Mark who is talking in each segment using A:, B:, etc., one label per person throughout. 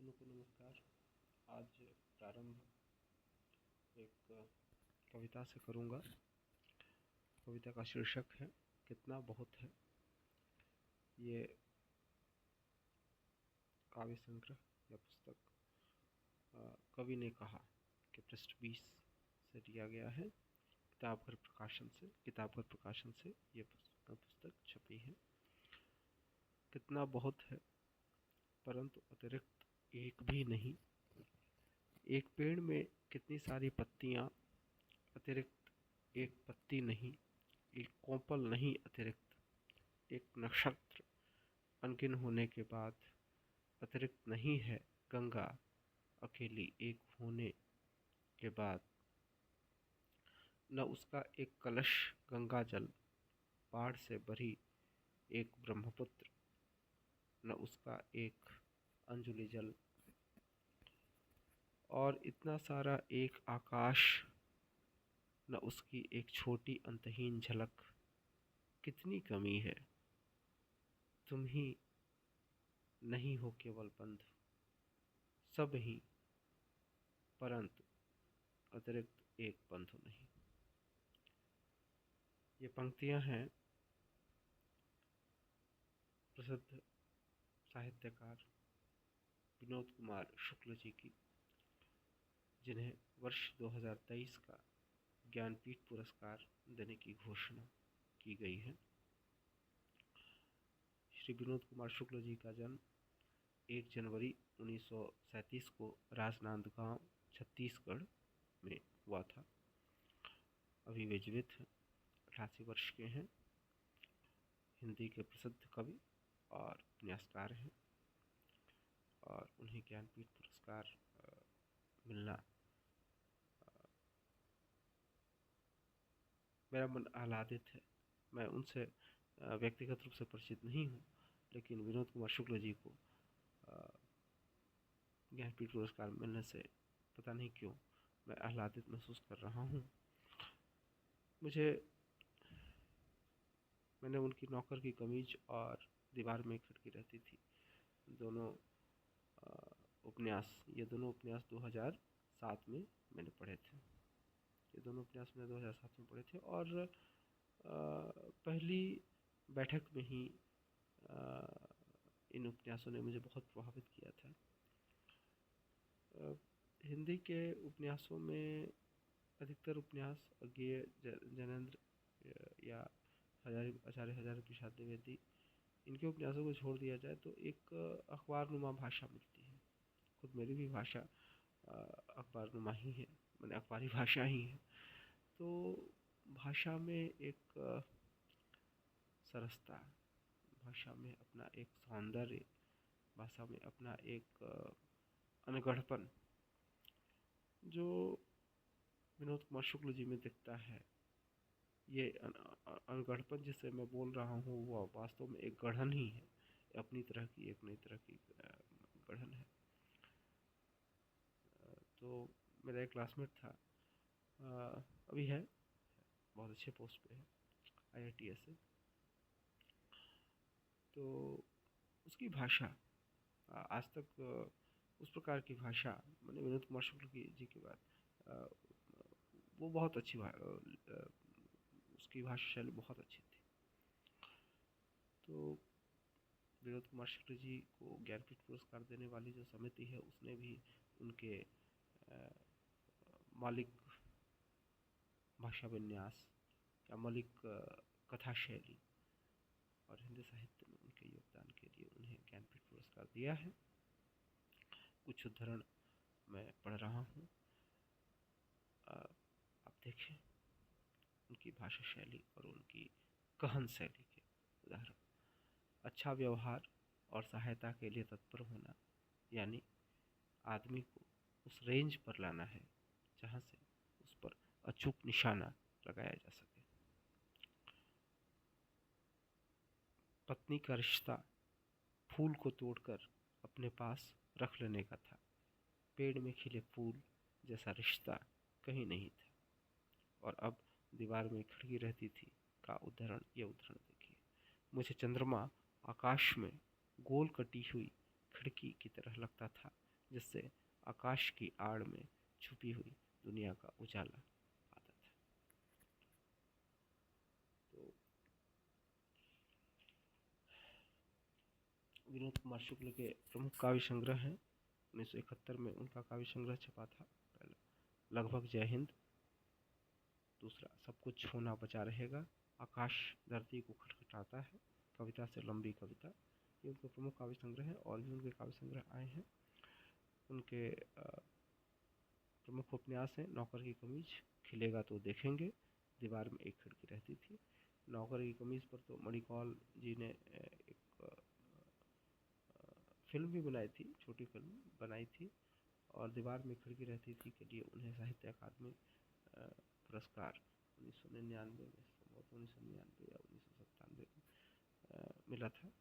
A: सज्जनों को नमस्कार। आज प्रारंभ एक कविता से करूँगा। कविता का शीर्षक है कितना बहुत है। ये काव्य संग्रह या पुस्तक कवि ने कहा कि पृष्ठ 20 से लिया गया है। किताबघर प्रकाशन से ये पुस्तक छपी है। कितना बहुत है परंतु अतिरिक्त एक भी नहीं। एक पेड़ में कितनी सारी पत्तियां, अतिरिक्त एक पत्ती नहीं। एक कोपल नहीं अतिरिक्त, एक नक्षत्र अनगिन होने के बाद, अतिरिक्त नहीं है गंगा अकेली एक होने के बाद। न उसका एक कलश गंगा जल, बाढ़ से भरी एक ब्रह्मपुत्र, न उसका एक अंजुलि जल, और इतना सारा एक आकाश, न उसकी एक छोटी अंतहीन झलक। कितनी कमी है, तुम ही नहीं हो केवल बंधु, सब ही परंतु अतिरिक्त एक बंधु नहीं। ये पंक्तियां हैं प्रसिद्ध साहित्यकार विनोद कुमार शुक्ल जी की, जिन्हें वर्ष 2023 का ज्ञानपीठ पुरस्कार देने की घोषणा की गई है। श्री विनोद कुमार शुक्ल जी का जन्म 1 जनवरी 1937 को राजनांदगांव छत्तीसगढ़ में हुआ था। अभी वे जीवित हैं, 88 वर्ष के हैं। हिंदी के प्रसिद्ध कवि और उपन्यासकार हैं और उन्हें ज्ञानपीठ पुरस्कार मिलना मेरा मन आह्लादित है। मैं उनसे व्यक्तिगत रूप से परिचित नहीं हूँ, लेकिन विनोद कुमार शुक्ल जी को ज्ञानपीठ पुरस्कार मिलने से पता नहीं क्यों मैं आह्लादित महसूस कर रहा हूँ। मैंने उनकी नौकर की कमीज और दीवार में खिड़की रहती थी, दोनों उपन्यास 2007 में मैंने पढ़े थे। ये दोनों उपन्यास मैंने 2007 में पढ़े थे और पहली बैठक में ही इन उपन्यासों ने मुझे बहुत प्रभावित किया था। हिंदी के उपन्यासों में अधिकतर उपन्यास अज्ञेय जैनेन्द्र या आचार्य हजारे प्रसाद द्विवेदी, इनके उपन्यासों को छोड़ दिया जाए तो एक अखबारनुमा भाषा मिलती है। खुद मेरी भी भाषा अखबारनुमा ही है, मैंने अखबारी भाषा ही है। तो भाषा में एक सरसता, भाषा में अपना एक सौंदर्य, भाषा में अपना एक अनगढ़पन जो विनोद कुमार शुक्ल जी में दिखता है। ये अनगढ़पन जिससे मैं बोल रहा हूँ वह वास्तव में एक गढ़न ही है, अपनी तरह की एक नई तरह की गढ़न है। तो मेरा एक क्लासमेट था, अभी है, बहुत अच्छे पोस्ट पे है, IITS से। तो उसकी भाषा आज तक उस प्रकार की भाषा, मैंने विनोद कुमार शुक्ल जी के बाद वो बहुत अच्छी उसकी भाषा शैली बहुत अच्छी थी। तो विनोद कुमार शुक्ल जी को ज्ञानपीठ पुरस्कार देने वाली जो समिति है उसने भी उनके मौलिक भाषा विन्यास या मौलिक कथा शैली और हिंदी साहित्य में उनके योगदान के लिए उन्हें ज्ञानपीठ पुरस्कार दिया है। कुछ उदाहरण मैं पढ़ रहा हूँ, आप देखें उनकी भाषा शैली और उनकी कहन शैली के उदाहरण। अच्छा व्यवहार और सहायता के लिए तत्पर होना, यानी आदमी को उस रेंज पर लाना है जहाँ से उस पर अचूक निशाना लगाया जा सके। पत्नी का रिश्ता फूल को तोड़कर अपने पास रख लेने का था, पेड़ में खिले फूल जैसा रिश्ता कहीं नहीं था। और अब दीवार में खिड़की रहती थी का उदाहरण, ये उदाहरण देखिए। मुझे चंद्रमा आकाश में गोल कटी हुई खिड़की की तरह लगता था, जिससे आकाश की आड़ में छुपी हुई दुनिया का उजाला आता था। तो विनोद कुमार शुक्ल के प्रमुख काव्य संग्रह हैं। 1971 में उनका काव्य संग्रह छपा था। पहला लगभग जय हिंद, दूसरा सब कुछ होना बचा रहेगा, आकाश धरती को खटखटाता है, कविता से लंबी कविता, ये उनके प्रमुख काव्य संग्रह हैं। और भी उनके काव्य संग्रह आए हैं। उनके प्रमुख उपन्यास हैं नौकर की कमीज, खिलेगा तो देखेंगे, दीवार में एक खिड़की रहती थी। नौकर की कमीज पर तो मणिकौल जी ने एक फिल्म भी बनाई थी, छोटी फिल्म बनाई थी। और दीवार में खिड़की रहती थी के लिए उन्हें साहित्य अकादमी पुरस्कार 1999 में, संभवतः 1999 या 1997 में मिला था।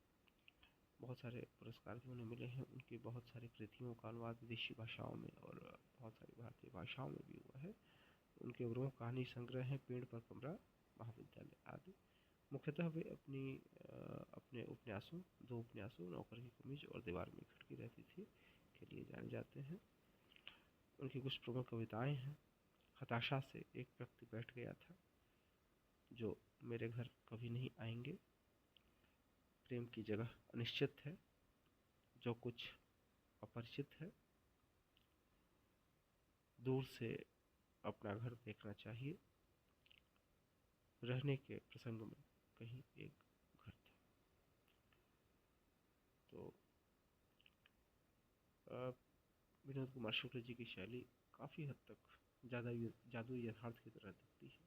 A: बहुत सारे पुरस्कार भी उन्हें मिले हैं। उनकी बहुत सारी कृतियों का अनुवाद विदेशी भाषाओं में और बहुत सारी भारतीय भाषाओं में भी हुआ है। उनके प्रमुख कहानी संग्रह हैं पेड़ पर कमरा, महाविद्यालय आदि। मुख्यतः वे अपने उपन्यासों, 2 उपन्यासों नौकर की कमीज और दीवार में खिड़की रहती थी के लिए जाने जाते हैं। उनकी कुछ प्रमुख कविताएं हैं। हताशा से एक व्यक्ति बैठ गया था, जो मेरे घर कभी नहीं आएंगे, प्रेम की जगह अनिश्चित है, जो कुछ अपरिचित है, दूर से अपना घर देखना चाहिए, रहने के प्रसंग में कहीं एक घर था। तो विनोद कुमार शुक्ल जी की शैली काफ़ी हद तक जादुई यथार्थ की तरह दिखती है।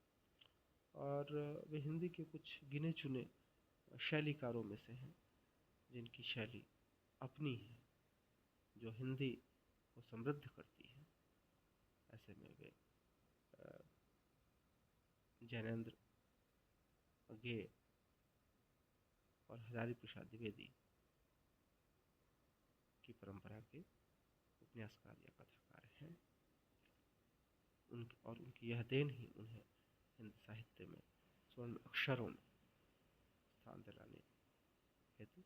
A: और वे हिंदी के कुछ गिने चुने शैलीकारों में से हैं जिनकी शैली अपनी है, जो हिंदी को समृद्ध करती है। ऐसे में वे जैनेंद्र, गे और हजारी प्रसाद द्विवेदी की परंपरा के उपन्यासकार या कथाकार हैं। और उनकी यह देन ही उन्हें हिंदी साहित्य में स्वर्ण अक्षरों में स्थान दिलाने हेतु